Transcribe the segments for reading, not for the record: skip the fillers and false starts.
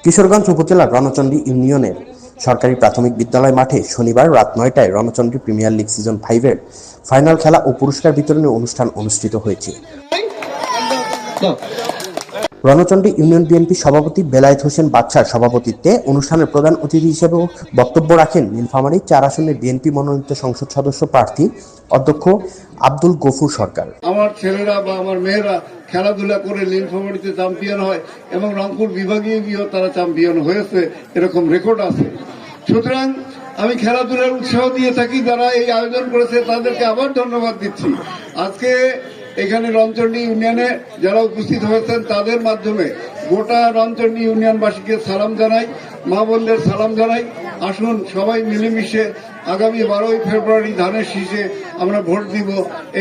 কিশোরগঞ্জ উপজেলার রণচণ্ডী ইউনিয়নের সরকারি প্রাথমিক বিদ্যালয় মাঠে শনিবার রাত ৯টায় Ranchandi premier league season 5-এর final খেলা ও পুরস্কার বিতরণী অনুষ্ঠান অনুষ্ঠিত হয়েছে। রণচণ্ডী ইউনিয়ন বিএনপি সভাপতি বেলায়েত হোসেন বাদশার সভাপতিত্বে অনুষ্ঠানের প্রধান অতিথি হিসেবে বক্তব্য রাখেন নীলফামারী 4 আসনের বিএনপি মনোনীত সংসদ সদস্য প্রার্থী অধ্যক্ষ আব্দুল গফুর সরকার। আমার ছেলেরা বা আমার মেয়েরা খেলাধুলা করে নীলফামারীতে চ্যাম্পিয়ন হয় এবং রংপুর বিভাগীয় গিয়েও তারা চ্যাম্পিয়ন হয়েছে, এরকম রেকর্ড আছে। সুতরাং আমি খেলাধুলার উৎসাহ দিয়ে থাকি, যারা এই আয়োজন করেছে তাদেরকে আবার ধন্যবাদ দিচ্ছি। আজকে এখানে রণচণ্ডী ইউনিয়নে যারা উপস্থিত হয়েছেন তাদের মাধ্যমে গোটা রণচণ্ডী ইউনিয়নবাসীকে সালাম জানাই, মা বোনদের সালাম জানাই। আসুন সবাই মিলেমিশে আগামী 12ই ফেব্রুয়ারি ধানের শীষে আমরা ভোট দিব,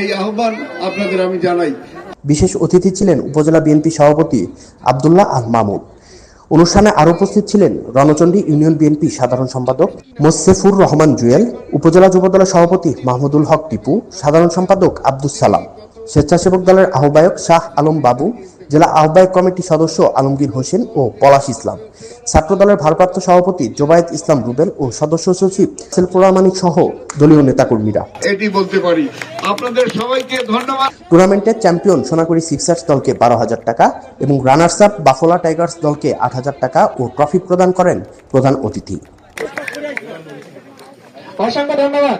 এই আহ্বান আপনাদের আমি জানাই। বিশেষ অতিথি ছিলেন উপজেলা বিএনপি সভাপতি আব্দুল্লাহ আল মামুন। অনুষ্ঠানে আরো উপস্থিত ছিলেন রণচণ্ডী ইউনিয়ন বিএনপি সাধারণ সম্পাদক মোসেফুর রহমান জুয়েল, উপজেলা যুবদলের সভাপতি মাহমুদুল হক টিপু, সাধারণ সম্পাদক আব্দুস সালাম, স্বেচ্ছাসেবক দলের আহ্বায়ক শাহ আলম বাবু, জেলা আহ্বায়ক কমিটির সদস্য আলমগীর হোসেন ও পলাশ ইসলাম, ছাত্র দলের ভারপ্রাপ্ত সভাপতি জোবায়েদ ইসলাম রুবেল ও সদস্য সচিব সেলপুরামানিক সহ দলীয় নেতাকর্মীরা। এটি বলতে পারি আপনাদের সবাইকে ধন্যবাদ। টুর্নামেন্টের চ্যাম্পিয়ন সোনাকুড়ি সিক্সার্স দলকে 12,000 টাকা এবং রানার্স আপ বাফলা টাইগার্স দলকে 8,000 টাকা ও ট্রফি প্রদান করেন প্রধান অতিথি। অসংখ্য ধন্যবাদ।